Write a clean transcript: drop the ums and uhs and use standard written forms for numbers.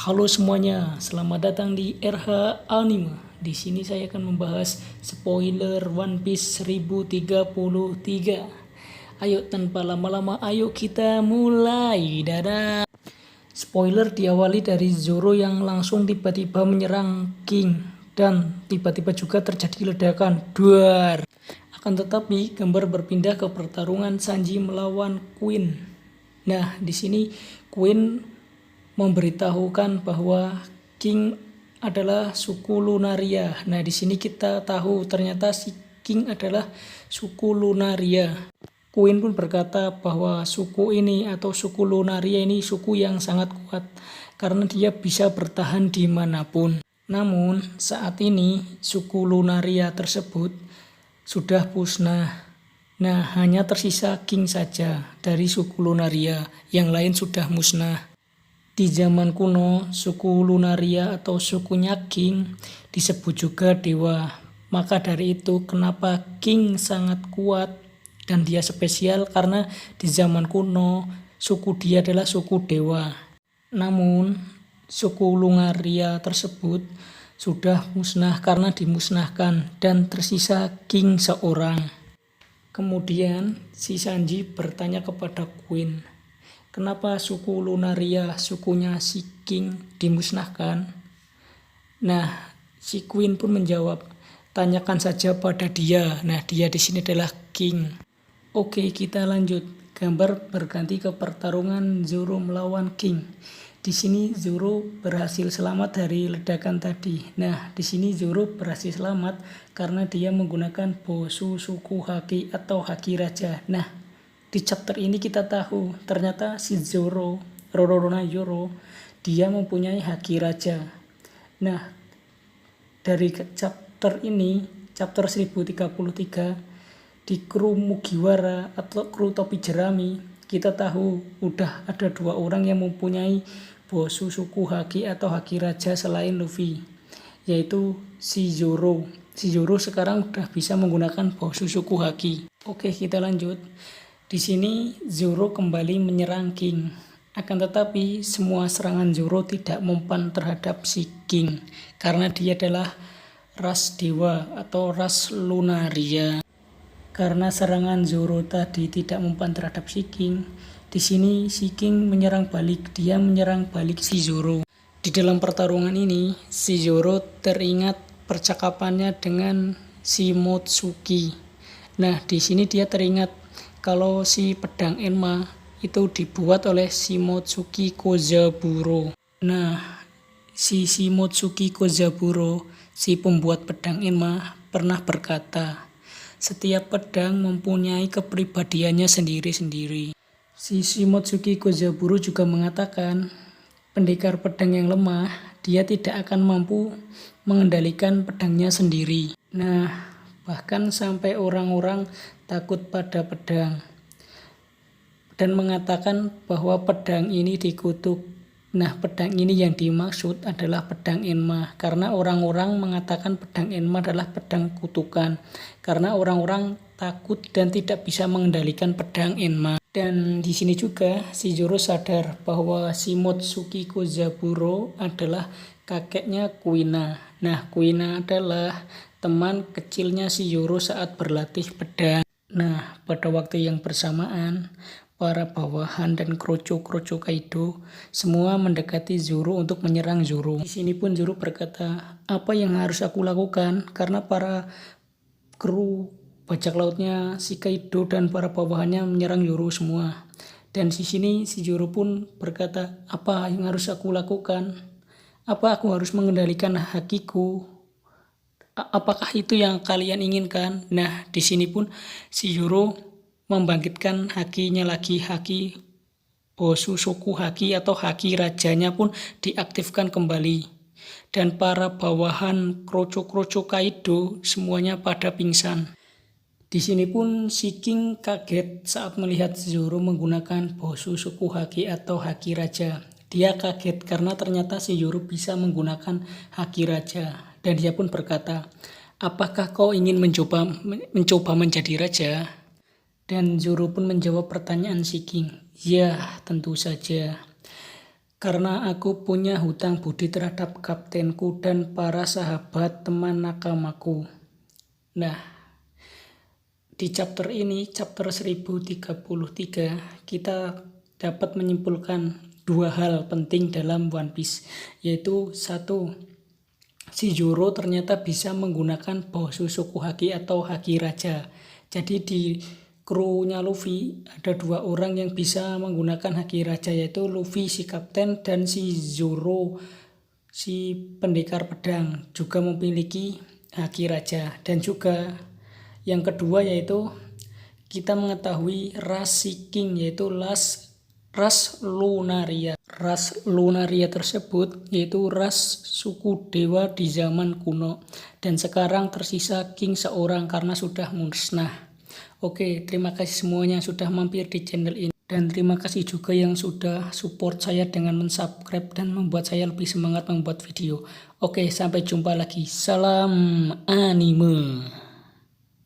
Halo semuanya, selamat datang di RH Anime. Di sini saya akan membahas spoiler One Piece 1033. Ayo tanpa lama-lama, ayo kita mulai. Dadah. Spoiler diawali dari Zoro yang langsung tiba-tiba menyerang King dan tiba-tiba juga terjadi ledakan. Duar. Akan tetapi gambar berpindah ke pertarungan Sanji melawan Queen. Nah, di sini Queen memberitahukan bahwa King adalah suku Lunaria. Nah, di sini kita tahu ternyata si King adalah suku Lunaria. Queen pun berkata bahwa suku ini atau suku Lunaria ini suku yang sangat kuat karena dia bisa bertahan dimanapun. Namun saat ini suku Lunaria tersebut sudah musnah. Nah, hanya tersisa King saja dari suku Lunaria, yang lain sudah musnah. Di zaman kuno, suku Lunaria atau sukunya King disebut juga dewa. Maka dari itu kenapa King sangat kuat dan dia spesial karena di zaman kuno suku dia adalah suku dewa. Namun suku Lunaria tersebut sudah musnah karena dimusnahkan dan tersisa King seorang. Kemudian si Sanji bertanya kepada Queen, kenapa suku Lunaria, sukunya si King dimusnahkan? Nah, si Queen pun menjawab, tanyakan saja pada dia. Nah, dia di sini adalah King. Oke, kita lanjut. Gambar berganti ke pertarungan Zoro melawan King. Di sini Zoro berhasil selamat dari ledakan tadi. Nah, di sini Zoro berhasil selamat karena dia menggunakan Bosu suku Haki atau Haki Raja. Nah, di chapter ini kita tahu ternyata si Zoro, Roronoa Zoro, dia mempunyai Haki Raja. Nah, dari chapter ini, chapter 1033, di kru Mugiwara atau kru topi jerami, kita tahu udah ada 2 orang yang mempunyai Bosu suku Haki atau Haki Raja selain Luffy, yaitu si Zoro. Si Zoro sekarang udah bisa menggunakan Bosu suku Haki. Oke, kita lanjut. Di sini Zoro kembali menyerang King. Akan tetapi semua serangan Zoro tidak mempan terhadap si King karena dia adalah ras dewa atau ras Lunaria. Karena serangan Zoro tadi tidak mempan terhadap si King, di sini si King menyerang balik, dia menyerang balik si Zoro. Di dalam pertarungan ini, si Zoro teringat percakapannya dengan si Motsuki. Nah, di sini dia teringat kalau si pedang Enma itu dibuat oleh Shimotsuki Kozaburo. Nah, si Shimotsuki Kozaburo, si pembuat pedang Enma, pernah berkata, setiap pedang mempunyai kepribadiannya sendiri-sendiri. Si Shimotsuki Kozaburo juga mengatakan, pendekar pedang yang lemah, dia tidak akan mampu mengendalikan pedangnya sendiri. Nah, bahkan sampai orang-orang takut pada pedang dan mengatakan bahwa pedang ini dikutuk. Nah, pedang ini yang dimaksud adalah pedang Enma karena orang-orang mengatakan pedang Enma adalah pedang kutukan karena orang-orang takut dan tidak bisa mengendalikan pedang Enma. Dan di sini juga si Zoro sadar bahwa si Motsuki Kozaburo adalah kakeknya Kuina. Nah, Kuina adalah teman kecilnya si Zoro saat berlatih pedang. Nah, pada waktu yang bersamaan, para bawahan dan kroco-kroco Kaido semua mendekati Zoro untuk menyerang Zoro. Di sini pun Zoro berkata, apa yang harus aku lakukan? Karena para kru bajak lautnya si Kaido dan para bawahannya menyerang Zoro semua. Dan di sini si Zoro pun berkata, apa yang harus aku lakukan? Apa aku harus mengendalikan hakiku? Apakah itu yang kalian inginkan? Nah, di sini pun si Zoro membangkitkan hakinya lagi, haki Bosu suku Haki atau Haki Rajanya pun diaktifkan kembali. Dan para bawahan kroco-kroco Kaido semuanya pada pingsan. Di sini pun si King kaget saat melihat Zoro menggunakan Bosu suku Haki atau Haki Raja. Dia kaget karena ternyata si Zoro bisa menggunakan Haki Raja. Dan dia pun berkata, apakah kau ingin mencoba menjadi raja? Dan Zoro pun menjawab pertanyaan si King. Ya, tentu saja. Karena aku punya hutang budi terhadap kaptenku dan para sahabat teman nakamaku. Nah, di chapter ini, chapter 1033, kita dapat menyimpulkan dua hal penting dalam One Piece, yaitu satu, si Zoro ternyata bisa menggunakan Bosu Suku Haki atau Haki Raja. Jadi di krunya Luffy ada dua orang yang bisa menggunakan Haki Raja, yaitu Luffy si kapten dan si Zoro si pendekar pedang juga memiliki Haki Raja. Dan juga yang kedua yaitu kita mengetahui ras si King, yaitu ras Lunaria. Ras Lunaria tersebut yaitu ras suku dewa di zaman kuno, dan sekarang tersisa King seorang karena sudah musnah. Oke, terima kasih semuanya yang sudah mampir di channel ini, dan terima kasih juga yang sudah support saya dengan mensubscribe dan membuat saya lebih semangat membuat video. Oke, sampai jumpa lagi. Salam anime.